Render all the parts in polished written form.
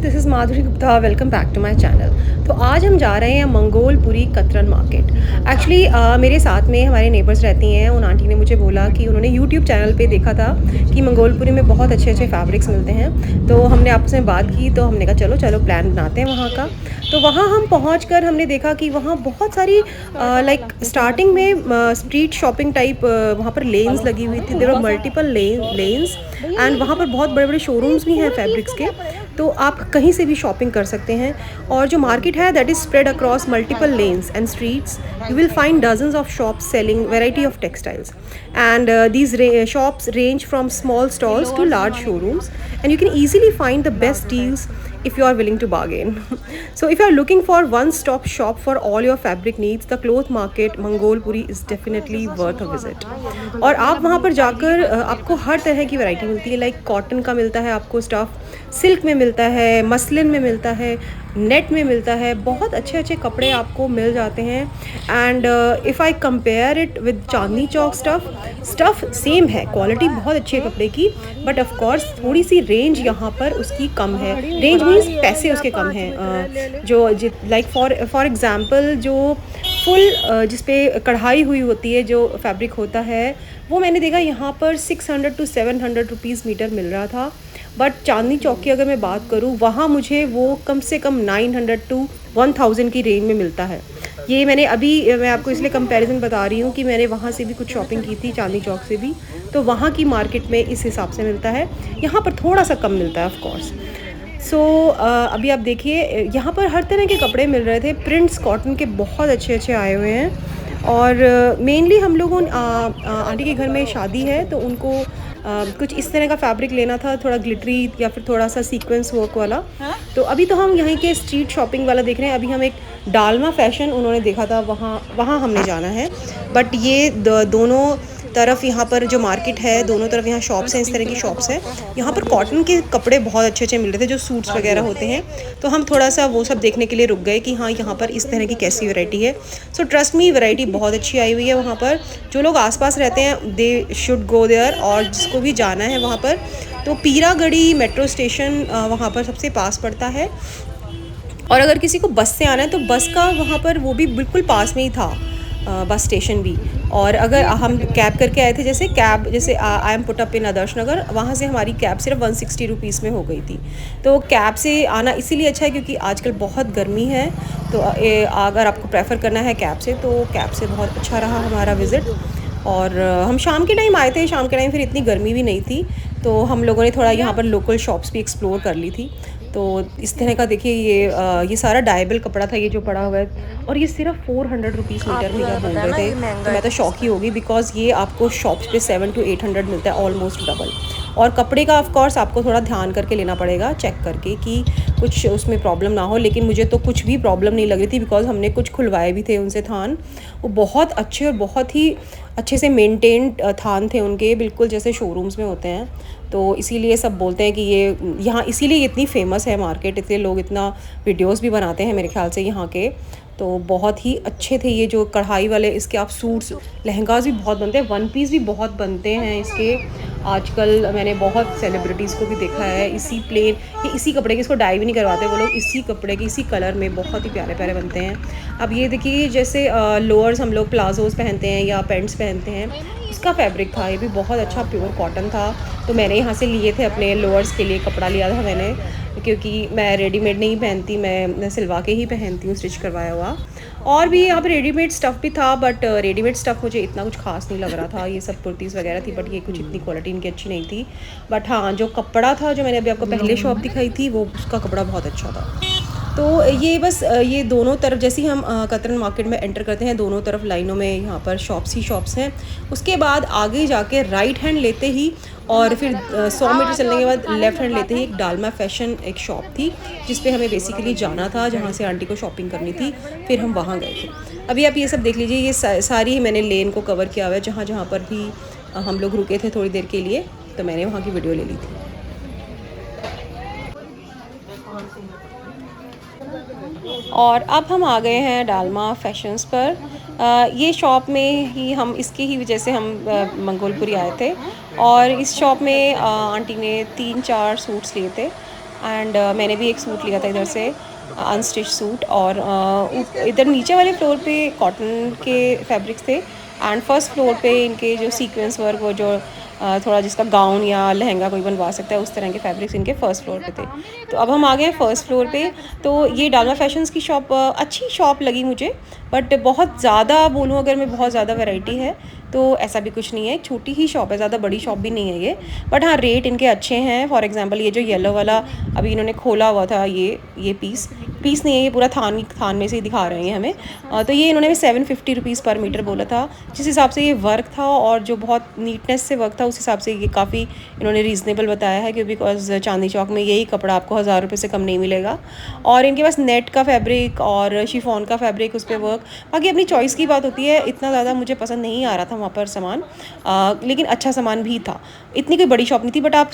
This is Madhuri Gupta. Welcome back to my channel. तो आज हम जा रहे हैं मंगोलपुरी कतरन मार्केट। एक्चुअली मेरे साथ में हमारे नेबर्स रहती हैं। उन आंटी ने मुझे बोला कि उन्होंने यूट्यूब चैनल पे देखा था कि मंगोलपुरी में बहुत अच्छे अच्छे फैब्रिक्स मिलते हैं। तो हमने आपस में बात की, तो हमने कहा चलो चलो प्लान बनाते हैं वहाँ का। तो वहाँ हम पहुँच कर हमने देखा कि वहाँ बहुत सारी लाइक स्टार्टिंग में स्ट्रीट शॉपिंग टाइप वहाँ पर लेन्स लगी हुई थी। There are multiple lanes and वहाँ पर बहुत बड़े बड़े शोरूम्स भी हैं फैब्रिक्स के। तो आप कहीं से भी शॉपिंग कर सकते हैं। और जो मार्केट है that is spread across multiple lanes and streets. You will find dozens of shops selling variety of textiles and these shops range from small stalls to large showrooms, and you can easily find the best deals if you are willing to bargain. So if you are looking for one stop shop for all your fabric needs, the cloth market Mangolpuri is definitely worth a visit. और आप वहाँ पर जाकर आपको हर तरह की variety मिलती है। लाइक कॉटन का मिलता है आपको स्टफ़, सिल्क में मिलता है, मसलिन में मिलता है, नेट में मिलता है। बहुत अच्छे अच्छे कपड़े आपको मिल जाते हैं। And if I compare it with Chandni Chowk stuff same है, क्वालिटी बहुत अच्छी है कपड़े की, बट ऑफ कोर्स थोड़ी सी रेंज यहाँ पर उसकी कम है। रेंज मीन्स पैसे उसके कम हैं। जो लाइक फॉर एग्ज़ाम्पल जो फुल जिस पे कढ़ाई हुई होती है जो फैब्रिक होता है, वो मैंने देखा यहाँ पर 600 to 700 रुपीज़ मीटर मिल रहा था। बट चांदनी चौक की अगर मैं बात करूँ, वहाँ मुझे वो कम से कम 900 to 1000 की रेंज में मिलता है। ये मैं आपको इसलिए कंपैरिजन बता रही हूँ कि मैंने वहाँ से भी कुछ शॉपिंग की थी, चांदनी चौक से भी। तो वहाँ की मार्केट में इस हिसाब से मिलता है, यहाँ पर थोड़ा सा कम मिलता है ऑफ कोर्स। सो अभी आप देखिए यहाँ पर हर तरह के कपड़े मिल रहे थे। प्रिंट्स कॉटन के बहुत अच्छे अच्छे आए हुए हैं। और मेनली हम लोगों आंटी के घर में शादी है, तो उनको कुछ इस तरह का फैब्रिक लेना था, थोड़ा ग्लिटरी या फिर थोड़ा सा सीक्वेंस वर्क वाला। तो अभी तो हम यहीं के स्ट्रीट शॉपिंग वाला देख रहे हैं। अभी हम एक डालमा फैशन उन्होंने देखा था, वहाँ हमने जाना है। बट ये दोनों तरफ यहाँ पर जो मार्केट है, दोनों तरफ यहाँ शॉप्स हैं, इस तरह की शॉप्स हैं। यहाँ पर कॉटन के कपड़े बहुत अच्छे अच्छे मिल रहे थे, जो सूट्स वगैरह होते हैं। तो हम थोड़ा सा वो सब देखने के लिए रुक गए कि हाँ यहाँ पर इस तरह की कैसी वैरायटी है। सो ट्रस्ट मी, वैरायटी बहुत अच्छी आई हुई है वहाँ पर। जो लोग आसपास रहते हैं दे शुड गो देयर, और जिसको भी जाना है वहाँ पर, तो पीरागढ़ी मेट्रो स्टेशन वहाँ पर सबसे पास पड़ता है। और अगर किसी को बस से आना है तो बस का वहाँ पर वो भी बिल्कुल पास में ही था, बस स्टेशन भी। और अगर हम कैब करके आए थे, जैसे I am put up in Adarsh Nagar, वहाँ से हमारी कैब सिर्फ 160 रुपीज़ में हो गई थी। तो कैब से आना इसीलिए अच्छा है क्योंकि आजकल बहुत गर्मी है। तो अगर आपको प्रेफर करना है कैब से, तो कैब से बहुत अच्छा रहा हमारा विज़िट। और हम शाम के टाइम आए थे, शाम के टाइम फिर इतनी गर्मी भी नहीं थी, तो हम लोगों ने थोड़ा यहाँ पर लोकल शॉप्स भी एक्सप्लोर कर ली थी। तो इस तरह का देखिए, ये सारा डायबल कपड़ा था ये जो पड़ा हुआ है, और ये सिर्फ 400 रुपीज़ मीटर भैया बोल रहे थे। तो मैं तो शौक ही होगी, बिकॉज ये आपको शॉप्स पे 700 to 800 मिलता है, ऑलमोस्ट डबल। और कपड़े का ऑफ कोर्स आपको थोड़ा ध्यान करके लेना पड़ेगा, चेक करके कि कुछ उसमें प्रॉब्लम ना हो। लेकिन मुझे तो कुछ भी प्रॉब्लम नहीं लग रही थी, बिकॉज हमने कुछ खुलवाए भी थे उनसे थान। वो बहुत अच्छे और बहुत ही अच्छे से मेंटेन्ड थान थे उनके, बिल्कुल जैसे शोरूम्स में होते हैं। तो इसीलिए सब बोलते हैं कि ये यहाँ इसीलिए इतनी फेमस है मार्केट, इसलिए लोग इतना वीडियोस भी बनाते हैं मेरे ख्याल से यहाँ के। तो बहुत ही अच्छे थे ये जो कढ़ाई वाले, इसके आप सूट्स लहंगास भी बहुत बनते हैं, वन पीस भी बहुत बनते हैं इसके। आजकल मैंने बहुत सेलिब्रिटीज़ को भी देखा है इसी कपड़े के, इसको डाई भी नहीं करवाते वो लोग, इसी कपड़े के इसी कलर में बहुत ही प्यारे प्यारे बनते हैं। अब ये देखिए, जैसे लोअर्स हम लोग प्लाजोज़ पहनते हैं या पैंट्स पहनते हैं, इसका फैब्रिक था, ये भी बहुत अच्छा प्योर कॉटन था। तो मैंने यहाँ से लिए थे अपने लोअर्स के लिए, कपड़ा लिया था मैंने, क्योंकि मैं रेडीमेड नहीं पहनती, मैं सिलवा के ही पहनती हूँ, स्टिच करवाया हुआ। और भी यहाँ पे रेडीमेड स्टफ़ भी था, बट रेडीमेड स्टफ़ मुझे इतना कुछ खास नहीं लग रहा था। ये सब कुर्तीज़ वगैरह थी, बट ये कुछ इतनी क्वालिटी इनकी अच्छी नहीं थी। बट हाँ, जो कपड़ा था, जो मैंने अभी आपको पहले शॉप दिखाई थी, वो उसका कपड़ा बहुत अच्छा था। तो ये बस ये दोनों तरफ, जैसे ही हम कतरन मार्केट में एंटर करते हैं, दोनों तरफ लाइनों में यहाँ पर शॉप्स ही शॉप्स हैं। उसके बाद आगे जाके राइट हैंड लेते ही, और फिर 100 मीटर चलने के बाद लेफ़्ट हैंड लेते ही एक डालमा फैशन एक शॉप थी, जिस पे हमें बेसिकली जाना था, जहाँ से आंटी को शॉपिंग करनी थी। फिर हम वहाँ गए थे। अभी आप ये सब देख लीजिए, ये सारी मैंने लेन को कवर किया हुआ है, जहाँ जहाँ पर भी हम लोग रुके थे थोड़ी देर के लिए, तो मैंने वहाँ की वीडियो ले ली थी। और अब हम आ गए हैं डालमा फैशंस पर। ये शॉप में ही हम, इसकी ही वजह से हम मंगोलपुरी आए थे। और इस शॉप में आंटी ने 3-4 सूट्स लिए थे। एंड मैंने भी एक सूट लिया था इधर से, अनस्टिच सूट। और इधर नीचे वाले फ्लोर पे कॉटन के फैब्रिक्स थे, एंड फर्स्ट फ्लोर पे इनके जो सीक्वेंस वर्क, वो जो थोड़ा जिसका गाउन या लहंगा कोई बनवा सकता है उस तरह के फैब्रिक्स इनके फर्स्ट फ्लोर पे थे। तो अब हम आ गए हैं फर्स्ट फ्लोर पे। तो ये डालमा फैशंस की शॉप अच्छी शॉप लगी मुझे, बट बहुत ज़्यादा बोलूँ अगर मैं, बहुत ज़्यादा वैरायटी है तो ऐसा भी कुछ नहीं है, एक छोटी ही शॉप है, ज़्यादा बड़ी शॉप भी नहीं है ये। बट हाँ, रेट इनके अच्छे हैं। फॉर एग्जांपल ये जो येलो वाला अभी इन्होंने खोला हुआ था, ये पीस नहीं है, ये पूरा थान में से ही दिखा रहे हैं हमें। तो ये इन्होंने 750 रुपीज़ पर मीटर बोला था। जिस हिसाब से ये वर्क था और जो बहुत नीटनेस से वर्क था, उस हिसाब से ये काफ़ी इन्होंने रीज़नेबल बताया है, क्योंकि बिकॉज चांदनी चौक में यही कपड़ा आपको 1000 रुपये से कम नहीं मिलेगा। और इनके पास नेट का फैब्रिक और शिफॉन का फैब्रिक, उस पर वर्क, बाकी अपनी चॉइस की बात होती है। इतना ज़्यादा मुझे पसंद नहीं आ रहा था वहाँ पर सामान, लेकिन अच्छा सामान भी था। इतनी कोई बड़ी शॉप नहीं थी, बट आप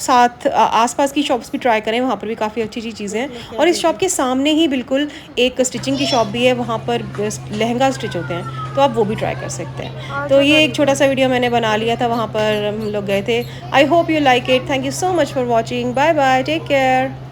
आसपास की शॉप्स भी ट्राई करें, वहाँ पर भी काफ़ी अच्छी अच्छी चीज़ें हैं। और इस शॉप के सामने ही बिल्कुल एक स्टिचिंग की शॉप भी है, वहाँ पर लहंगा स्टिच होते हैं, तो आप वो भी ट्राई कर सकते हैं। तो ये एक छोटा सा वीडियो मैंने बना लिया था, वहाँ पर हम लोग गए थे। I hope you like it. Thank you so much for watching. Bye bye, take care.